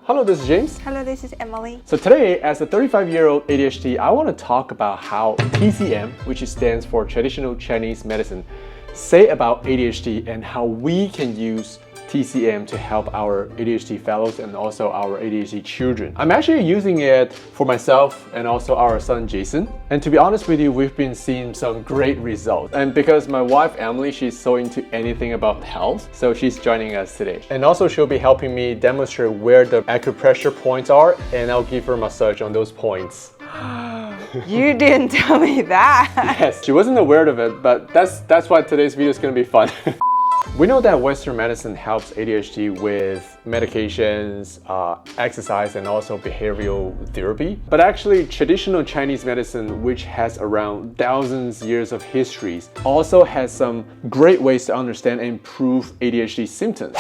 Hello, this is James. Hello, this is Emily. So today, as a 35-year-old ADHD, I want to talk about how TCM, which stands for Traditional Chinese Medicine, say about ADHD and how we can use TCM to help our ADHD fellows and also our ADHD children. I'm actually using it for myself and also our son Jason. And to be honest with you, we've been seeing some great results. And because my wife Emily, she's so into anything about health, so she's joining us today. And also she'll be helping me demonstrate where the acupressure points are, and I'll give her a massage on those points. You didn't tell me that. Yes, she wasn't aware of it, but that's why today's video is going to be fun. We know that Western medicine helps ADHD with medications, exercise, and also behavioral therapy. But actually, traditional Chinese medicine, which has around thousands of years of histories, also has some great ways to understand and improve ADHD symptoms.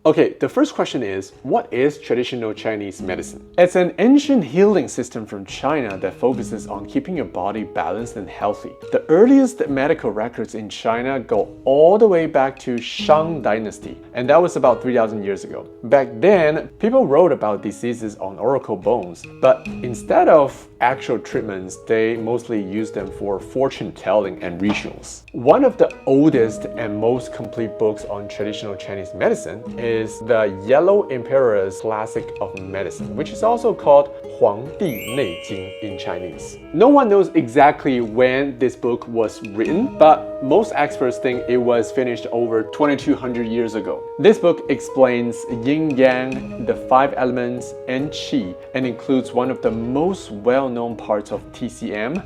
Okay, the first question is, what is traditional Chinese medicine? It's an ancient healing system from China that focuses on keeping your body balanced and healthy. The earliest medical records in China go all the way back to Shang Dynasty, and that was about 3,000 years ago. Back then, people wrote about diseases on oracle bones, but instead of actual treatments, they mostly used them for fortune telling and rituals. One of the oldest and most complete books on traditional Chinese medicine is the Yellow Emperor's Classic of Medicine, which is also called 黄帝内经 in Chinese. No one knows exactly when this book was written, but most experts think it was finished over 2,200 years ago. This book explains yin-yang, the 5 elements, and qi, and includes one of the most well-known parts of TCM,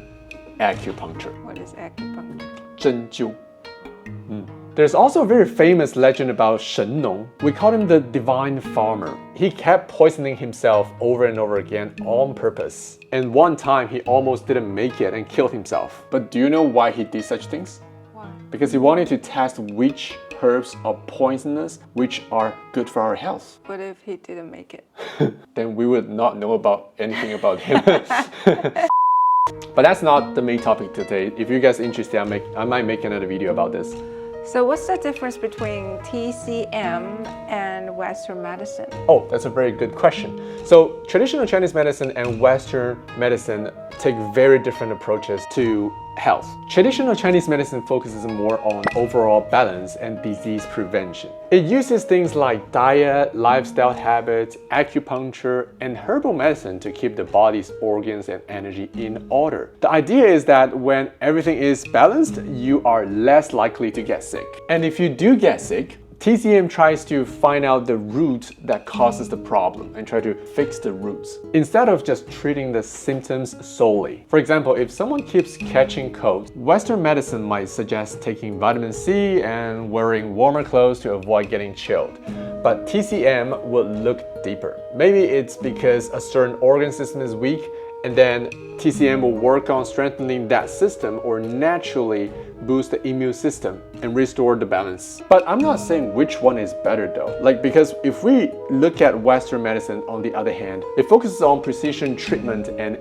acupuncture. What is acupuncture? 针灸. There's also a very famous legend about Shen Nong. We call him the divine farmer. He kept poisoning himself over and over again on purpose. And one time he almost didn't make it and killed himself. But do you know why he did such things? Why? Because he wanted to test which herbs are poisonous, which are good for our health. What if he didn't make it? Then we would not know about anything about him. But that's not the main topic today. If you guys are interested, I might make another video about this. So what's the difference between TCM and Western medicine? Oh, that's a very good question. So traditional Chinese medicine and Western medicine take very different approaches to health. Traditional Chinese medicine focuses more on overall balance and disease prevention. It uses things like diet, lifestyle habits, acupuncture, and herbal medicine to keep the body's organs and energy in order. The idea is that when everything is balanced, you are less likely to get sick. And if you do get sick, TCM tries to find out the root that causes the problem and try to fix the roots, instead of just treating the symptoms solely. For example, if someone keeps catching colds, Western medicine might suggest taking vitamin C and wearing warmer clothes to avoid getting chilled. But TCM would look deeper. Maybe it's because a certain organ system is weak, and then TCM will work on strengthening that system or naturally boost the immune system and restore the balance. But I'm not saying which one is better though. Because if we look at Western medicine on the other hand, it focuses on precision treatment and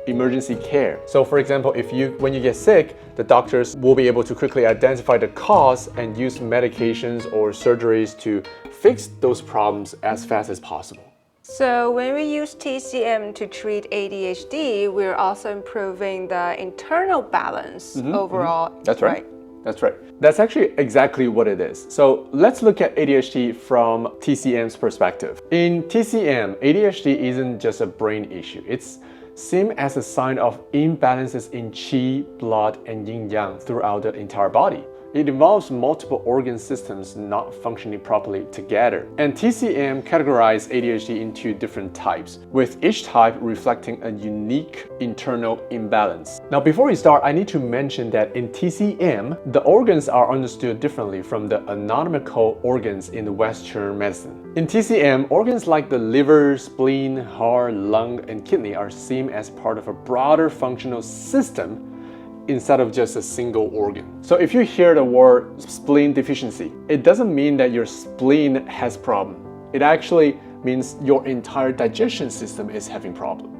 emergency care. So for example, when you get sick, the doctors will be able to quickly identify the cause and use medications or surgeries to fix those problems as fast as possible. So when we use TCM to treat ADHD, we're also improving the internal balance overall. That's right. That's right. That's actually exactly what it is. So let's look at ADHD from TCM's perspective. In TCM, ADHD isn't just a brain issue. It's seen as a sign of imbalances in qi, blood, and yin-yang throughout the entire body. It involves multiple organ systems not functioning properly together. And TCM categorizes ADHD into different types, with each type reflecting a unique internal imbalance. Now, before we start, I need to mention that in TCM, the organs are understood differently from the anatomical organs in the Western medicine. In TCM, organs like the liver, spleen, heart, lung, and kidney are seen as part of a broader functional system instead of just a single organ. So if you hear the word spleen deficiency, it doesn't mean that your spleen has problem. It actually means your entire digestion system is having problem.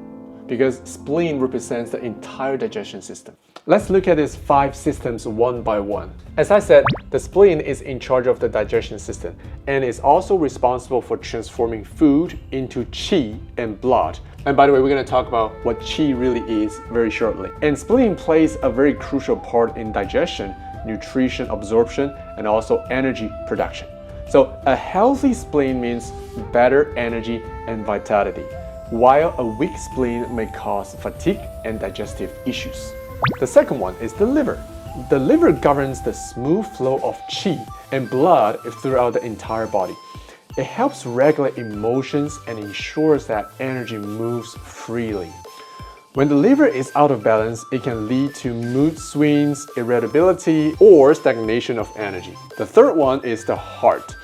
because spleen represents the entire digestion system. Let's look at these 5 systems one by one. As I said, the spleen is in charge of the digestion system and is also responsible for transforming food into qi and blood. And by the way, we're going to talk about what qi really is very shortly. And spleen plays a very crucial part in digestion, nutrition absorption, and also energy production. So a healthy spleen means better energy and vitality, while a weak spleen may cause fatigue and digestive issues. The second one is the liver. The liver governs the smooth flow of qi and blood throughout the entire body. It helps regulate emotions and ensures that energy moves freely. When the liver is out of balance, it can lead to mood swings, irritability, or stagnation of energy. The third one is the heart.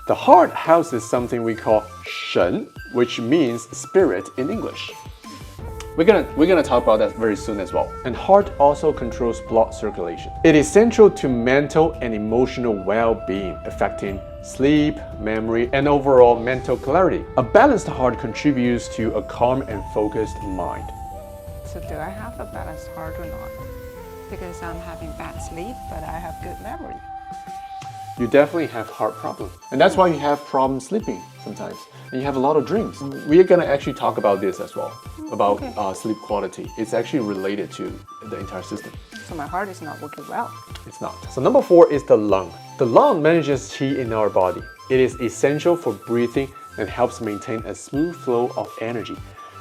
The heart houses something we call shen, which means spirit in English. We're gonna talk about that very soon as well. And heart also controls blood circulation. It is central to mental and emotional well-being, affecting sleep, memory, and overall mental clarity. A balanced heart contributes to a calm and focused mind. So do I have a balanced heart or not? Because I'm having bad sleep, but I have good memory. You definitely have heart problems. And that's why you have problems sleeping sometimes. And you have a lot of dreams. We're gonna actually talk about this as well, about sleep quality. It's actually related to the entire system. So my heart is not working well. It's not. So number 4 is the lung. The lung manages qi in our body. It is essential for breathing and helps maintain a smooth flow of energy,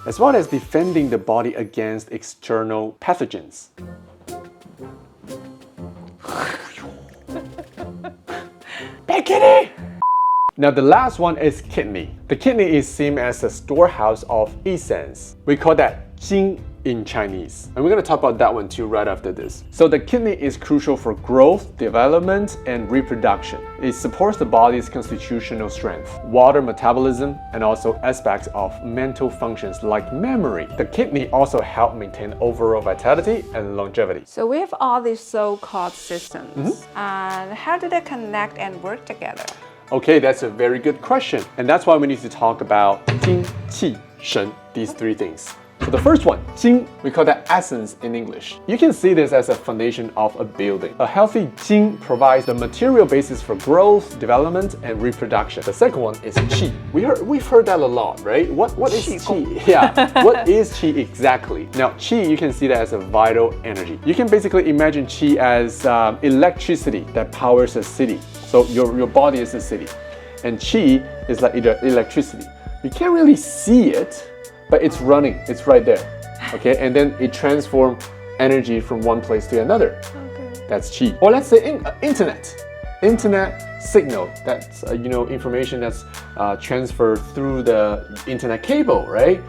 as well as defending the body against external pathogens. Bad kitty! Now the last one is kidney. The kidney is seen as a storehouse of essence. We call that jing in Chinese. And we're going to talk about that one too right after this. So the kidney is crucial for growth, development, and reproduction. It supports the body's constitutional strength, water metabolism, and also aspects of mental functions like memory. The kidney also helps maintain overall vitality and longevity. So we have all these so-called systems. And how do they connect and work together? Okay, that's a very good question. And that's why we need to talk about Jing, Qi, Shen, these 3 things. So the first one, Jing, we call that essence in English. You can see this as a foundation of a building. A healthy Jing provides the material basis for growth, development, and reproduction. The second one is Qi. We've heard that a lot, right? What is Qi? Yeah, what is Qi exactly? Now, Qi, you can see that as a vital energy. You can basically imagine Qi as electricity that powers a city. So your body is a city. And Qi is like electricity. You can't really see it, but it's running, it's right there, okay? And then it transforms energy from one place to another. Okay. That's qi. Or let's say internet signal. That's information that's transferred through the internet cable, right?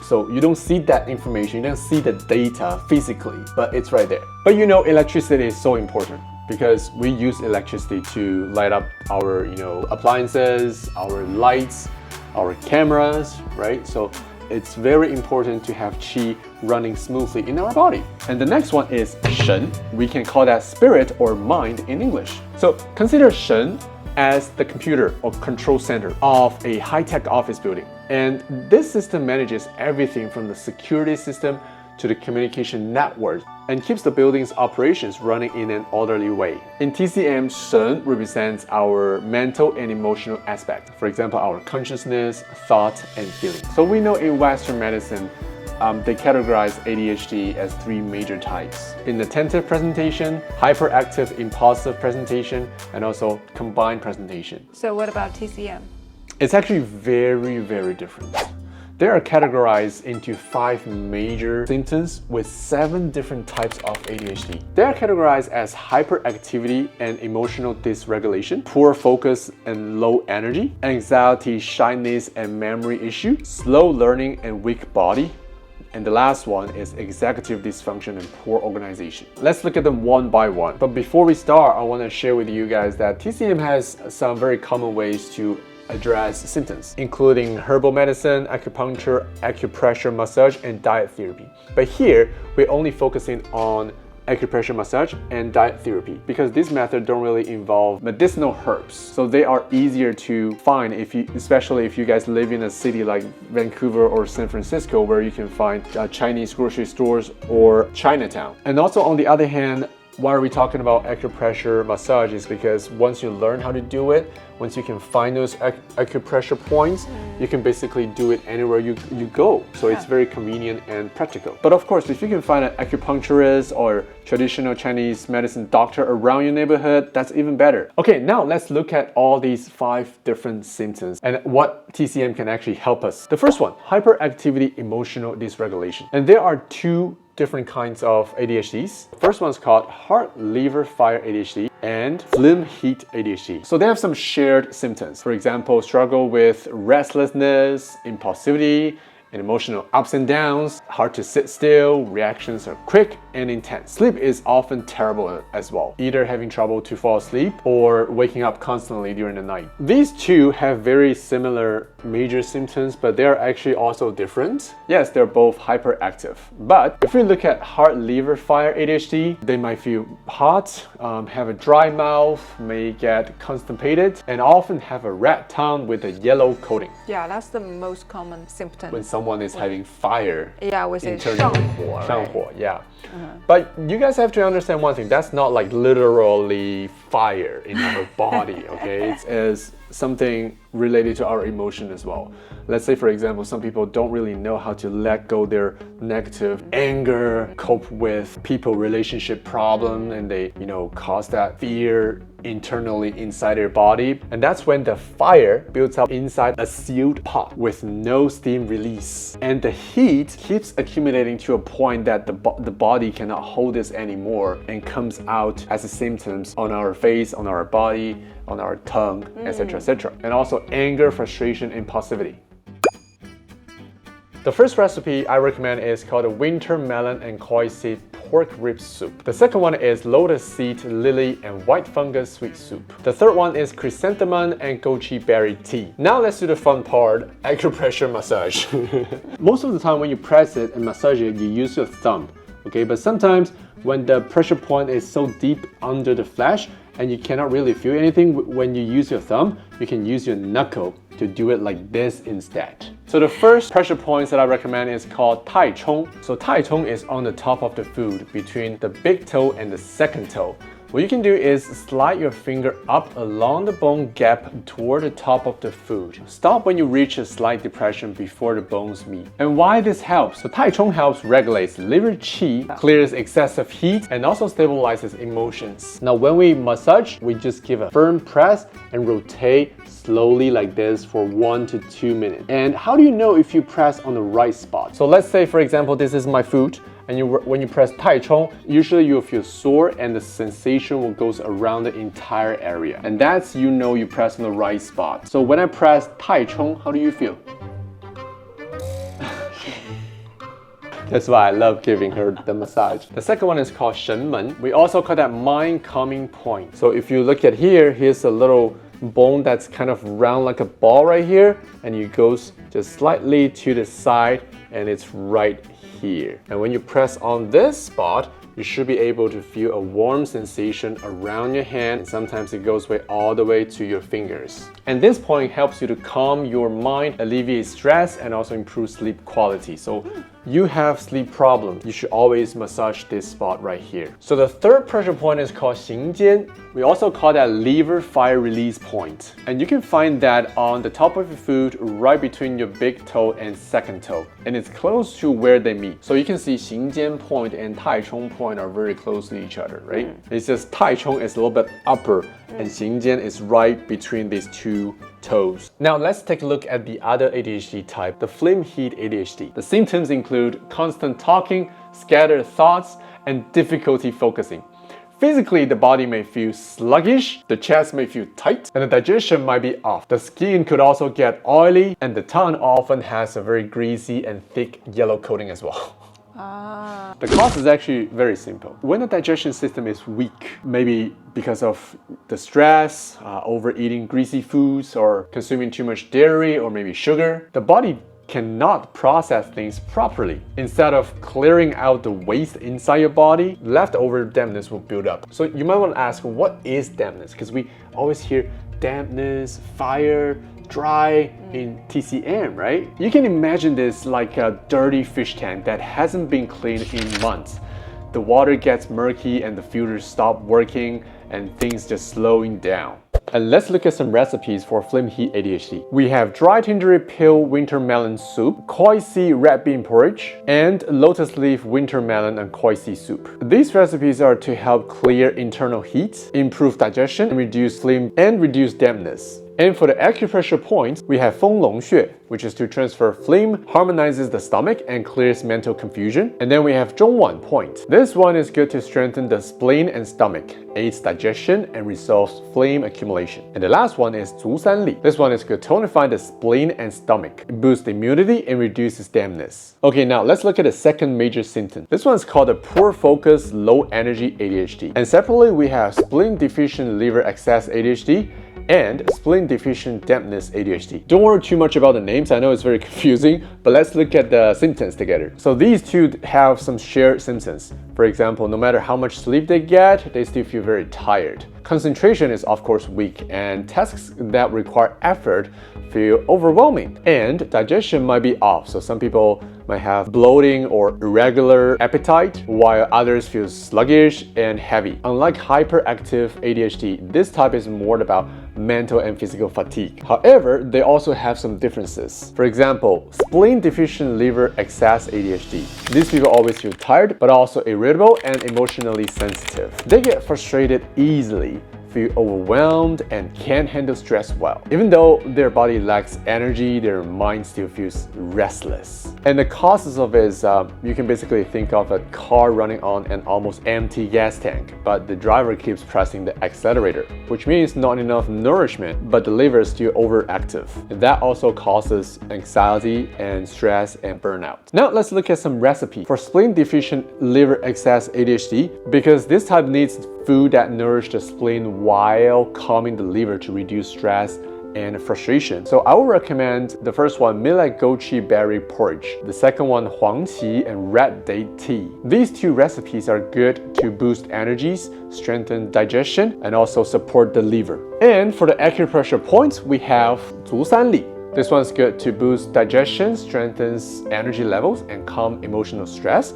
So you don't see that information, you don't see the data physically, but it's right there. But electricity is so important because we use electricity to light up our appliances, our lights, our cameras, right? So it's very important to have qi running smoothly in our body. And the next one is shen. We can call that spirit or mind in English. So consider shen as the computer or control center of a high-tech office building. And this system manages everything from the security system to the communication network and keeps the building's operations running in an orderly way. In TCM, Shen represents our mental and emotional aspect. For example, our consciousness, thought, and feeling. So we know in Western medicine, they categorize ADHD as 3 major types: inattentive presentation, hyperactive impulsive presentation, and also combined presentation. So what about TCM? It's actually very, very different. They are categorized into 5 major symptoms with 7 different types of ADHD. They are categorized as hyperactivity and emotional dysregulation, poor focus and low energy, anxiety, shyness and memory issue, slow learning and weak body, and the last one is executive dysfunction and poor organization. Let's look at them one by one. But before we start, I want to share with you guys that TCM has some very common ways to address symptoms, including herbal medicine, acupuncture, acupressure, massage, and diet therapy. But here, we're only focusing on acupressure massage, and diet therapy, because these methods don't really involve medicinal herbs. So they are easier to find especially if you guys live in a city like Vancouver or San Francisco, where you can find Chinese grocery stores or Chinatown. And also on the other hand, why are we talking about acupressure massage is because once you learn how to do it, once you can find those acupressure points, you can basically do it anywhere you go. So it's very convenient and practical. But of course, if you can find an acupuncturist or traditional Chinese medicine doctor around your neighborhood, that's even better. Okay, now let's look at all these 5 different symptoms and what TCM can actually help us. The first one, hyperactivity emotional dysregulation. And there are 2 different kinds of ADHDs. The first one's called heart, liver, fire ADHD and phlegm heat ADHD. So they have some shared symptoms. For example, struggle with restlessness, impulsivity, and emotional ups and downs, hard to sit still, reactions are quick and intense. Sleep is often terrible as well, either having trouble to fall asleep or waking up constantly during the night. These 2 have very similar major symptoms, but they're actually also different. Yes, they're both hyperactive. But if we look at heart, liver, fire ADHD, they might feel hot, have a dry mouth, may get constipated, and often have a red tongue with a yellow coating. Yeah, that's the most common symptom. When someone is having fire. Yeah, we say internally. 上火, right? Yeah. But you guys have to understand one thing, that's not like literally fire in our body, okay? It's something related to our emotion as well. Let's say, for example, some people don't really know how to let go their negative anger, cope with people relationship problem, and they, cause that fear internally inside their body. And that's when the fire builds up inside a sealed pot with no steam release. And the heat keeps accumulating to a point that the body cannot hold this anymore and comes out as the symptoms on our face, on our body, on our tongue, etc., etc. And also anger, frustration, impulsivity. The first recipe I recommend is called a winter melon and koi seed pork rib soup. The second one is lotus seed, lily, and white fungus sweet soup. The third one is chrysanthemum and goji berry tea. Now let's do the fun part, acupressure massage. Most of the time when you press it and massage it, you use your thumb, okay? But sometimes when the pressure point is so deep under the flesh and you cannot really feel anything when you use your thumb, you can use your knuckle to do it like this instead. So the first pressure points that I recommend is called Tai Chong. So Tai Chong is on the top of the foot between the big toe and the second toe. What you can do is slide your finger up along the bone gap toward the top of the foot. Stop when you reach a slight depression before the bones meet. And why this helps? So Tai Chong helps regulate liver qi, clears excessive heat, and also stabilizes emotions. Now when we massage, we just give a firm press and rotate slowly like this for 1 to 2 minutes. And how do you know if you press on the right spot? So let's say, for example, this is my foot. And when you press Tai Chong, usually you'll feel sore and the sensation will go around the entire area. And that's, you press on the right spot. So when I press Tai Chong, how do you feel? That's why I love giving her the massage. The second one is called Shen Men. We also call that mind calming point. So if you look at here, here's a little bone that's kind of round like a ball right here, and it goes just slightly to the side, and it's right here. And when you press on this spot, you should be able to feel a warm sensation around your hand, and sometimes it goes all the way to your fingers. And this point helps you to calm your mind, alleviate stress, and also improve sleep quality. So you have sleep problems, you should always massage this spot right here. So the third pressure point is called Xing Jian. We also call that liver fire release point. And you can find that on the top of your foot, right between your big toe and second toe. And it's close to where they meet. So you can see Xing Jian point and Tai Chong point are very close to each other, right? It's just Tai Chong is a little bit upper and Xing Jian is right between these two toes. Now let's take a look at the other ADHD type, the phlegm heat ADHD. The symptoms include constant talking, scattered thoughts, and difficulty focusing. Physically, the body may feel sluggish, the chest may feel tight, and the digestion might be off. The skin could also get oily, and the tongue often has a very greasy and thick yellow coating as well. The cause is actually very simple. When the digestion system is weak, maybe because of the stress, overeating greasy foods, or consuming too much dairy or maybe sugar, the body cannot process things properly. Instead of clearing out the waste inside your body, leftover dampness will build up. So you might want to ask, what is dampness? Because we always hear dampness, fire, dry in TCM, right? You can imagine this like a dirty fish tank that hasn't been cleaned in months. The water gets murky and the filters stop working and things just slowing down. And let's look at some recipes for phlegm heat ADHD. We have dry tingery pill winter melon soup, quikcly red bean porridge, and lotus leaf winter melon and quikcly soup. These recipes are to help clear internal heat, improve digestion, and reduce phlegm and reduce dampness. And for the acupressure points, we have 丰隆穴, which is to transfer phlegm, harmonizes the stomach, and clears mental confusion. And then we have 中脘 point. This one is good to strengthen the spleen and stomach, aids digestion, and resolves phlegm accumulation. And the last one is 足三里. This one is good to tonify the spleen and stomach, boosts immunity, and reduces dampness. Okay, now let's look at the second major symptom. This one is called a poor focus, low energy ADHD. And separately, we have spleen-deficient liver excess ADHD and spleen-deficient dampness ADHD. Don't worry too much about the names, I know it's very confusing, but let's look at the symptoms together. So these two have some shared symptoms. For example, no matter how much sleep they get, they still feel very tired. Concentration is of course weak, and tasks that require effort feel overwhelming. And digestion might be off, so some people might have bloating or irregular appetite, while others feel sluggish and heavy. Unlike hyperactive ADHD, this type is more about mental and physical fatigue. However, they also have some differences. For example, spleen-deficient liver excess ADHD. These people always feel tired, but also irritable and emotionally sensitive. They get frustrated easily, feel overwhelmed, and can't handle stress well. Even though their body lacks energy, their mind still feels restless. And the causes of it is, you can basically think of a car running on an almost empty gas tank, but the driver keeps pressing the accelerator, which means not enough nourishment, but the liver is still overactive. And that also causes anxiety and stress and burnout. Now let's look at some recipes for spleen-deficient liver excess ADHD, because this type needs food that nourish the spleen while calming the liver to reduce stress and frustration. So I will recommend the first one, millet goji berry porridge. The second one, huangqi and red date tea. These two recipes are good to boost energies, strengthen digestion, and also support the liver. And for the acupressure points, we have 足三里. This one's good to boost digestion, strengthens energy levels, and calm emotional stress.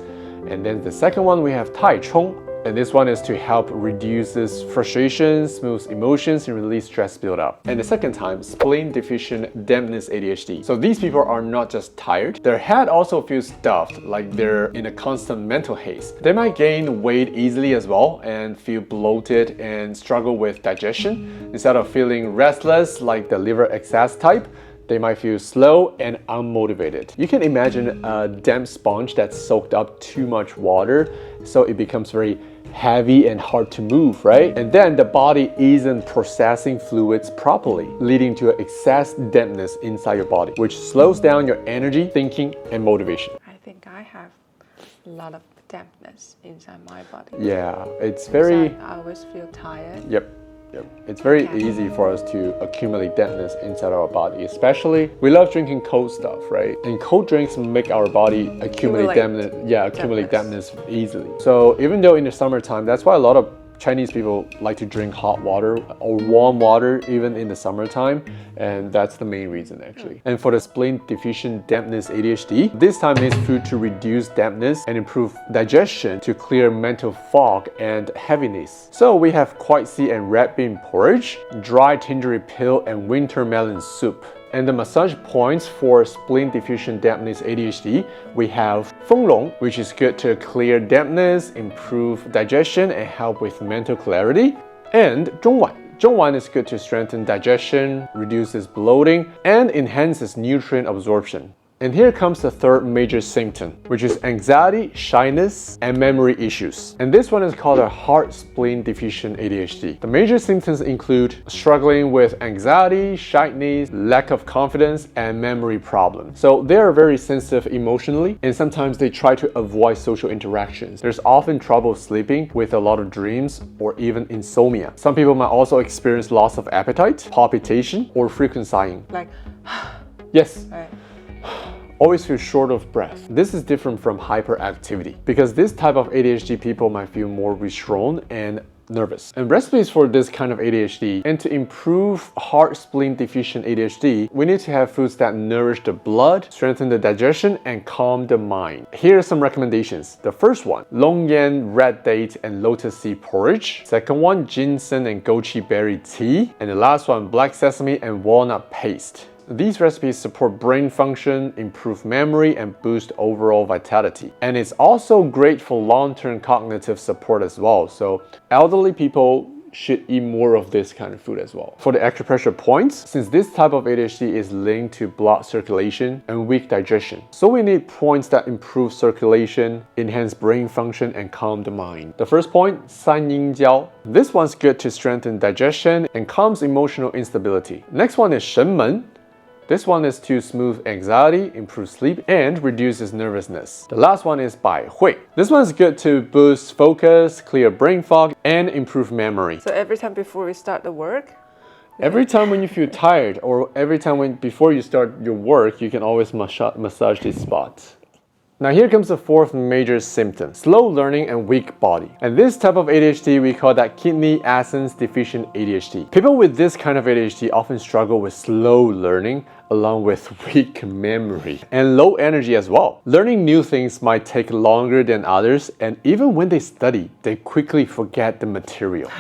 And then the second one, we have 太冲. And this one is to help reduce frustration, smooth emotions, and release stress buildup. And the second time, spleen-deficient dampness ADHD. So these people are not just tired, their head also feels stuffed, like they're in a constant mental haze. They might gain weight easily as well and feel bloated and struggle with digestion. Instead of feeling restless like the liver excess type, they might feel slow and unmotivated. You can imagine a damp sponge that's soaked up too much water, so it becomes very heavy and hard to move, right? And then the body isn't processing fluids properly, leading to excess dampness inside your body, which slows down your energy, thinking, and motivation. I think I have a lot of dampness inside my body. Yeah, it's very... I always feel tired. Yep. It's very easy for us to accumulate dampness inside our body, especially we love drinking cold stuff, right? And cold drinks make our body accumulate dampness easily. So even though in the summertime, that's why a lot of Chinese people like to drink hot water or warm water even in the summertime, and that's the main reason actually. And for the spleen-deficient dampness ADHD, this time needs food to reduce dampness and improve digestion to clear mental fog and heaviness. So we have quikcly and red bean porridge, dry tingery pill, and winter melon soup. And the massage points for spleen-deficient dampness ADHD, we have 丰隆, which is good to clear dampness, improve digestion, and help with mental clarity. And 中脘. 中脘 is good to strengthen digestion, reduces bloating, and enhances nutrient absorption. And here comes the third major symptom, which is anxiety, shyness, and memory issues. And this one is called a heart spleen-deficient ADHD. The major symptoms include struggling with anxiety, shyness, lack of confidence, and memory problems. So they are very sensitive emotionally, and sometimes they try to avoid social interactions. There's often trouble sleeping with a lot of dreams or even insomnia. Some people might also experience loss of appetite, palpitation, or frequent sighing. Like, yes. right. always feel short of breath. This is different from hyperactivity because this type of ADHD people might feel more withdrawn and nervous. And recipes for this kind of ADHD, and to improve heart spleen-deficient ADHD, we need to have foods that nourish the blood, strengthen the digestion, and calm the mind. Here are some recommendations. The first one, long yan, red date, and lotus seed porridge. Second one, ginseng and goji berry tea. And the last one, black sesame and walnut paste. These recipes support brain function, improve memory, and boost overall vitality. And it's also great for long-term cognitive support as well. So elderly people should eat more of this kind of food as well. For the acupressure points, since this type of ADHD is linked to blood circulation and weak digestion, so we need points that improve circulation, enhance brain function, and calm the mind. The first point, san yin jiao. This one's good to strengthen digestion and calms emotional instability. Next one is shen men. This one is to smooth anxiety, improve sleep, and reduces nervousness. The last one is bai hui. This one is good to boost focus, clear brain fog, and improve memory. So every time before we start the work? Every time when you feel tired, or every time before you start your work, you can always massage these spots. Now here comes the fourth major symptom, slow learning and weak body. And this type of ADHD, we call that kidney essence deficient ADHD. People with this kind of ADHD often struggle with slow learning along with weak memory and low energy as well. Learning new things might take longer than others, and even when they study, they quickly forget the material.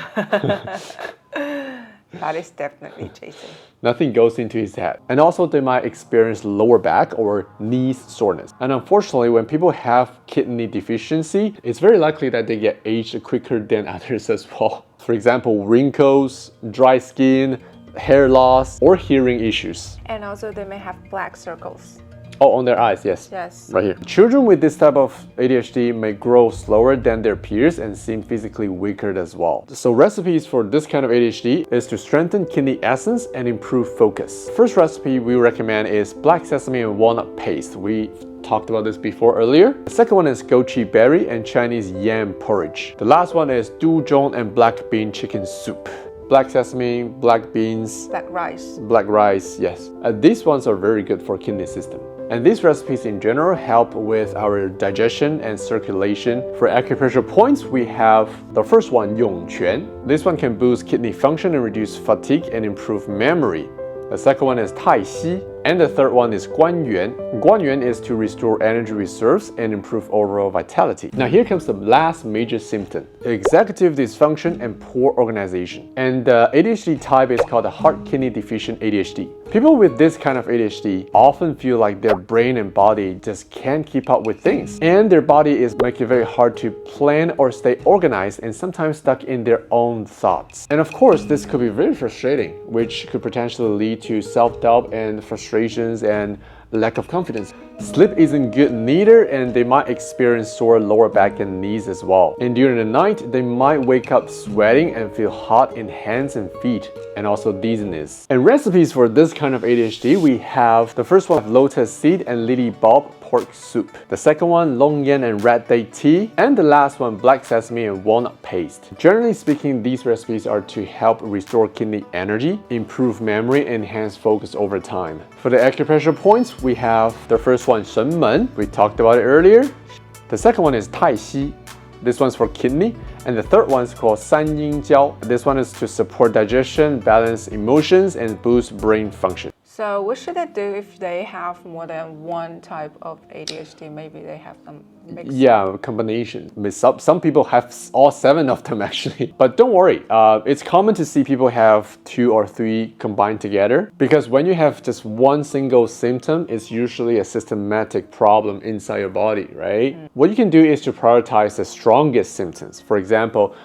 That is definitely Jason. Nothing goes into his head. And also they might experience lower back or knees soreness. And unfortunately, when people have kidney deficiency, it's very likely that they get aged quicker than others as well. For example, wrinkles, dry skin, hair loss, or hearing issues. And also they may have black circles. Oh, on their eyes, yes. Yes. Right here. Children with this type of ADHD may grow slower than their peers and seem physically weaker as well. So recipes for this kind of ADHD is to strengthen kidney essence and improve focus. First recipe we recommend is black sesame and walnut paste. We talked about this before earlier. The second one is goji berry and Chinese yam porridge. The last one is duzhong and black bean chicken soup. Black sesame, black beans, Black rice. black rice, yes. These ones are very good for kidney system. And these recipes in general help with our digestion and circulation. For acupressure points, we have the first one, Yongquan. This one can boost kidney function and reduce fatigue and improve memory. The second one is Taixi. And the third one is Guanyuan. Guanyuan is to restore energy reserves and improve overall vitality. Now here comes the last major symptom, executive dysfunction and poor organization. And the ADHD type is called the heart kidney deficient ADHD. People with this kind of ADHD often feel like their brain and body just can't keep up with things. And their body is making it very hard to plan or stay organized and sometimes stuck in their own thoughts. And of course, this could be very frustrating, which could potentially lead to self-doubt and frustration and lack of confidence. Sleep isn't good neither, and they might experience sore lower back and knees as well. And during the night, they might wake up sweating and feel hot in hands and feet, and also dizziness. And recipes for this kind of ADHD, we have the first one, lotus seed and lily bulb pork soup. The second one, long yan and red date tea. And the last one, black sesame and walnut paste. Generally speaking, these recipes are to help restore kidney energy, improve memory, and enhance focus over time. For the acupressure points, we have the first one, shen men. We talked about it earlier. The second one is taixi. This one's for kidney. And the third one is called san yin jiao. This one is to support digestion, balance emotions, and boost brain function. So what should they do if they have more than one type of ADHD? Maybe they have some mixed. Yeah, combination. Some people have all 7 of them actually. But don't worry, it's common to see people have 2 or 3 combined together, because when you have just one single symptom, it's usually a systematic problem inside your body, right? What you can do is to prioritize the strongest symptoms. For example,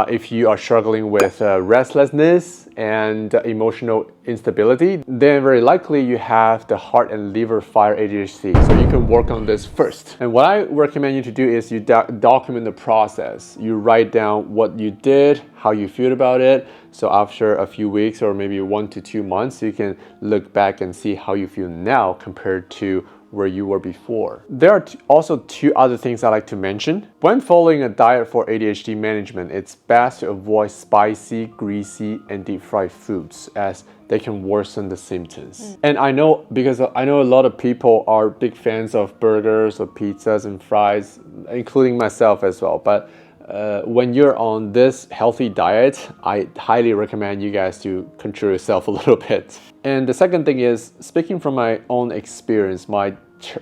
if you are struggling with restlessness and emotional instability, then very likely you have the heart and liver fire ADHD. So you can work on this first. And what I recommend you to do is you document the process. You write down what you did, how you feel about it. So after a few weeks or maybe 1 to 2 months, you can look back and see how you feel now compared to where you were before. There are also two other things I like to mention. When following a diet for ADHD management, it's best to avoid spicy, greasy, and deep fried foods as they can worsen the symptoms. And I know, because I know a lot of people are big fans of burgers or pizzas and fries, including myself as well. But when you're on this healthy diet, I highly recommend you guys to control yourself a little bit. And the second thing is, speaking from my own experience, my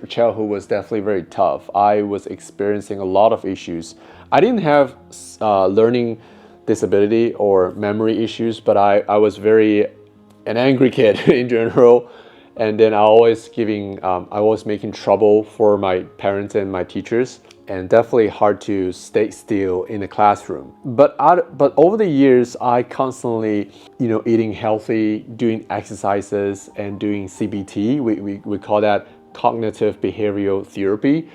childhood was definitely very tough. I was experiencing a lot of issues. I didn't have learning disability or memory issues, but I was an angry kid in general. And then I was making trouble for my parents and my teachers, and definitely hard to stay still in the classroom. But over the years, I constantly, eating healthy, doing exercises, and doing CBT. We call that cognitive behavioral therapy,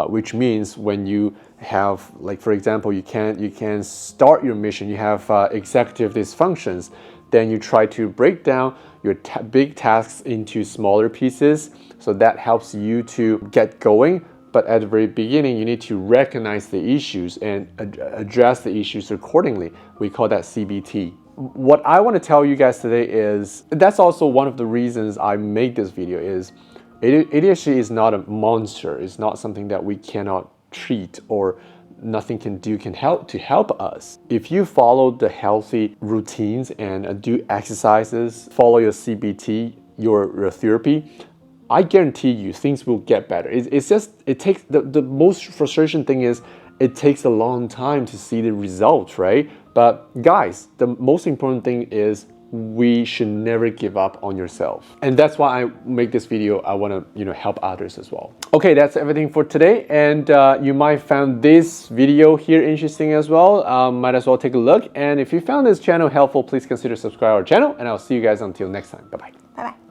which means when you have, like, for example, you can start your mission, you have executive dysfunctions, then you try to break down your big tasks into smaller pieces, so that helps you to get going. But at the very beginning, you need to recognize the issues and address the issues accordingly. We call that CBT. What I want to tell you guys today is, that's also one of the reasons I make this video, is ADHD is not a monster. It's not something that we cannot treat or nothing can help us. If you follow the healthy routines and do exercises, follow your CBT, your therapy, I guarantee you things will get better. It takes, the most frustration thing is it takes a long time to see the results, right? But guys, the most important thing is we should never give up on yourself. And that's why I make this video. I want to, help others as well. Okay, that's everything for today. And you might find this video here interesting as well. Might as well take a look. And if you found this channel helpful, please consider subscribing to our channel. And I'll see you guys until next time. Bye-bye. Bye-bye.